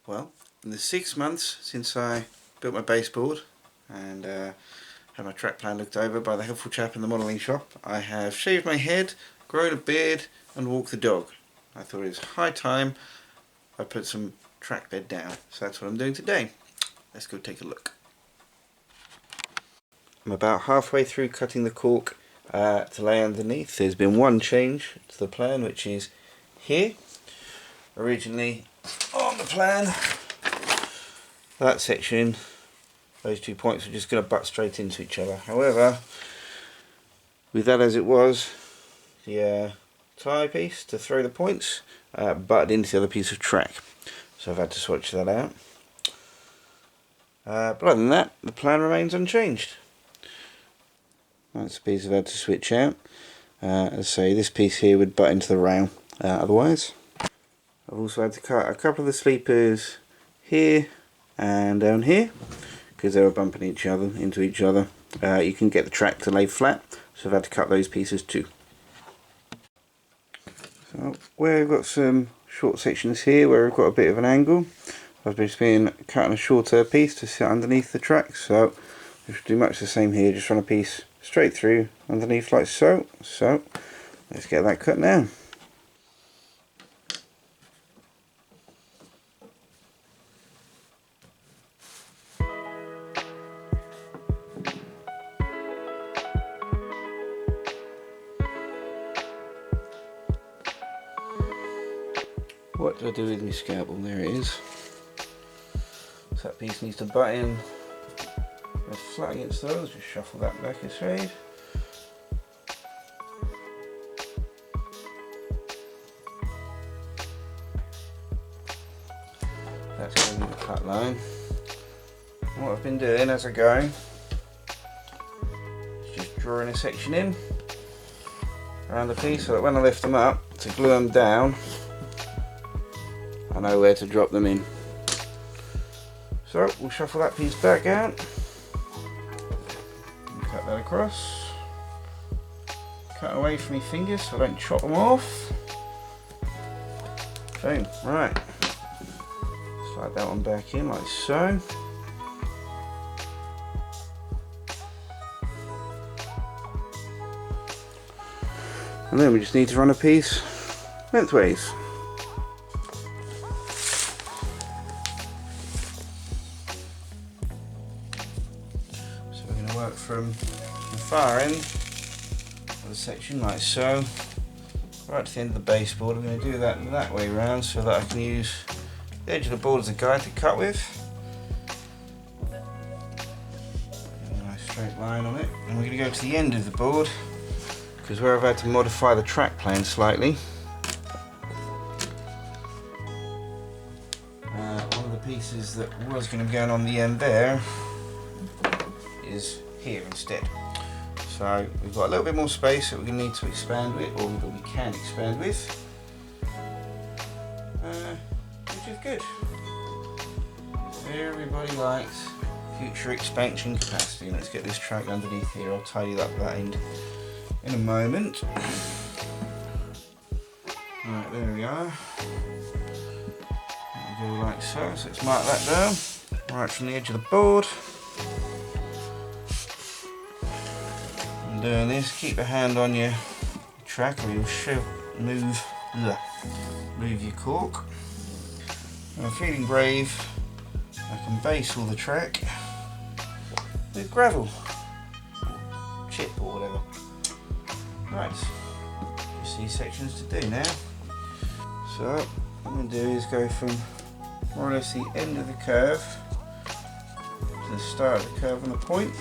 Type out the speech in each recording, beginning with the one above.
Well, in the 6 months since I built my baseboard and had my track plan looked over by the helpful chap in the modelling shop, I have shaved my head, grown a beard and walked the dog. I thought it was high time I put some track bed down, so that's what I'm doing today. Let's go take a look. I'm about halfway through cutting the cork to lay underneath. There's been one change to the plan, which is here. Originally on the plan, that section, those 2 points were just going to butt straight into each other. However, with that as it was, the tie piece to throw the points butted into the other piece of track, so I've had to switch that out. But other than that, the plan remains unchanged. That's the piece I've had to switch out. As I say, this piece here would butt into the rail otherwise. I've also had to cut a couple of the sleepers here and down here because they were bumping into each other. You can get the track to lay flat, so I've had to cut those pieces too. So where we've got some short sections here where we've got a bit of an angle, I've just been cutting a shorter piece to sit underneath the track, so we should do much the same here, just run a piece straight through underneath like so. So let's get that cut now. What do I do with my scalpel? There it is. So that piece needs to butt in flat against those. Just shuffle that back a shade. That's going to be the cut line. And what I've been doing as I go is just drawing a section in around the piece so that when I lift them up to glue them down, I know where to drop them in. So we'll shuffle that piece back out and cut that across. Cut away from my fingers so I don't chop them off. Boom, right. Slide that one back in like so. And then we just need to run a piece lengthways. Work from the far end of the section like so, right to the end of the baseboard. I'm going to do that way around so that I can use the edge of the board as a guide to cut with. A nice straight line on it, and we're going to go to the end of the board because where I've had to modify the track plan slightly. One of the pieces that was going to be going on the end there is here instead. So we've got a little bit more space that we're going to need to expand with, or that we can expand with, which is good. Everybody likes future expansion capacity. Let's get this track underneath here. I'll tidy up that end in a moment. Right, there we are. Go like so. So let's mark that down right from the edge of the board. Doing this, keep a hand on your track or you'll move your cork. And I'm feeling brave. I can base all the track with gravel, chip or whatever. Right, just these sections to do now. So what I'm going to do is go from more or less the end of the curve to the start of the curve on the point.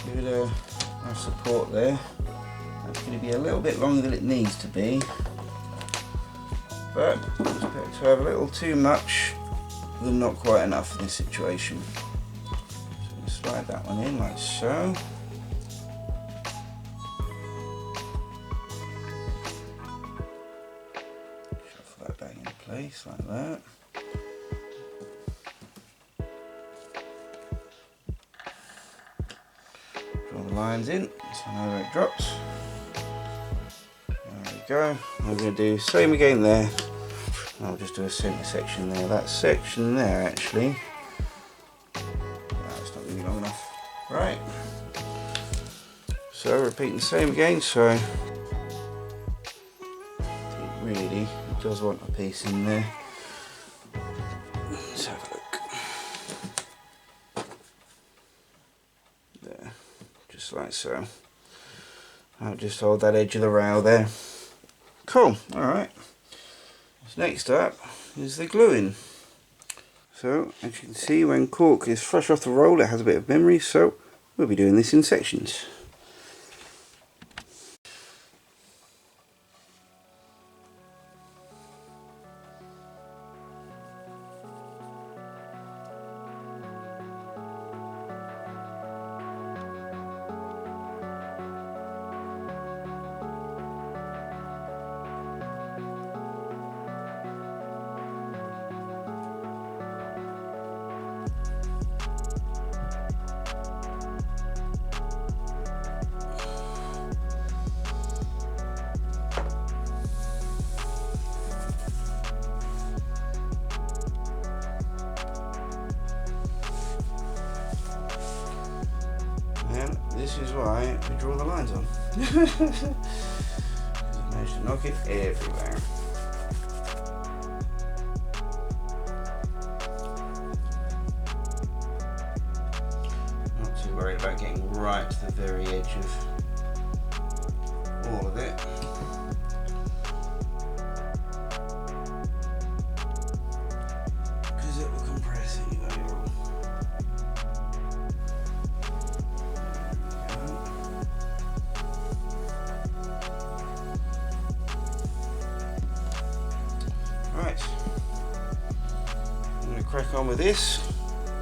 Give it a nice support there. That's going to be a little bit longer than it needs to be, but it's better to have a little too much than not quite enough in this situation. So I'm going to slide that one in like so. Shuffle that back into place like that. Draw the lines in so I know where it drops. There we go. I'm going to do same again there. I'll just do a centre section there. That section there actually. That's not really long enough. Right. So repeating the same again. So really it does want a piece in there. Let's have a look. There. Just like so. I'll just hold that edge of the rail there. Cool, alright. So next up is the gluing. So as you can see, when cork is fresh off the roll it has a bit of memory, so we'll be doing this in sections. This is why we draw the lines on. Because I managed to knock it everywhere. Not too worried about getting right to the very edge of all of it. Because it will compress anyway. Right, I'm going to crack on with this,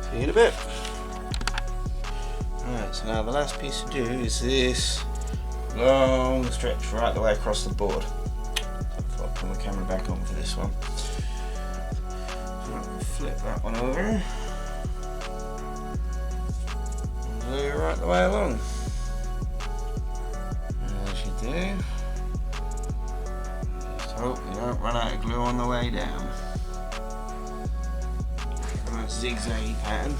see you in a bit. Right, so now the last piece to do is this long stretch right the way across the board. So I'll put my camera back on for this one. So I'll flip that one over and glue right the way along. As you do. Hope you don't run out of glue on the way down. Nice zigzag pattern.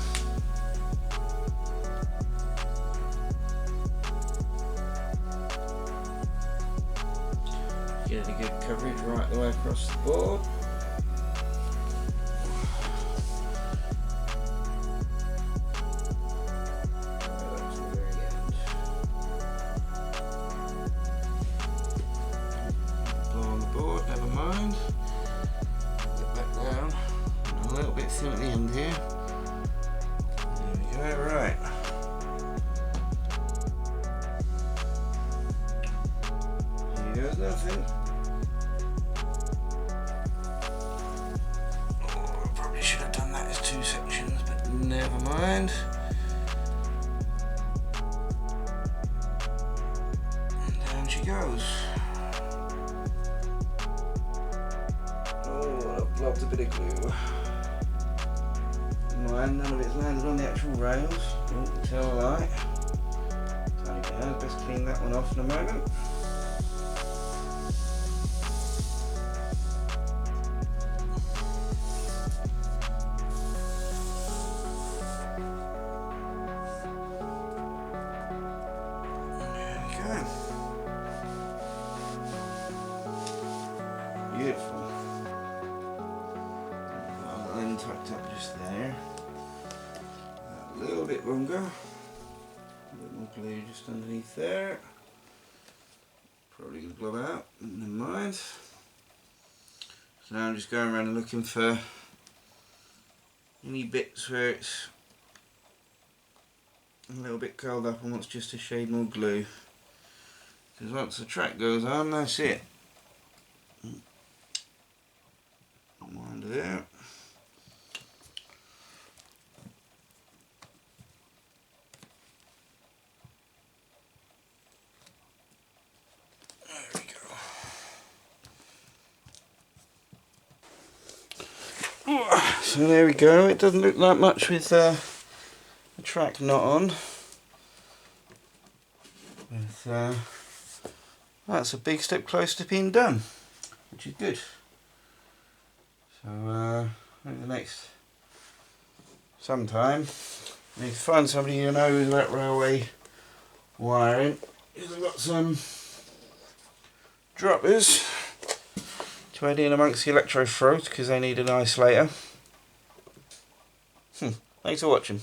Get a good coverage right the way across the board. Never mind. Get that down. A little bit thin at the end here. There we go, right. Here goes nothing. Oh, I probably should have done that as two sections, but never mind. And down she goes. Blobbed a bit of glue. Mind, none of it's landed on the actual rails. Oh, tell a lie. Tiny bit hard. Best clean that one off in a moment. There we go. Beautiful. Tucked up just there. A little bit longer. A bit more glue just underneath there. Probably going to blow out, never mind. So now I'm just going around and looking for any bits where it's a little bit curled up and wants just a shade more glue. Because once the track goes on, that's it. Wind it out. So there we go, it doesn't look like much with the track not on. With That's a big step closer to being done, which is good. So over the next sometime, I need to find somebody who knows about railway wiring, because I've got some droppers to add in amongst the electrode throat because they need an isolator. Thanks for watching.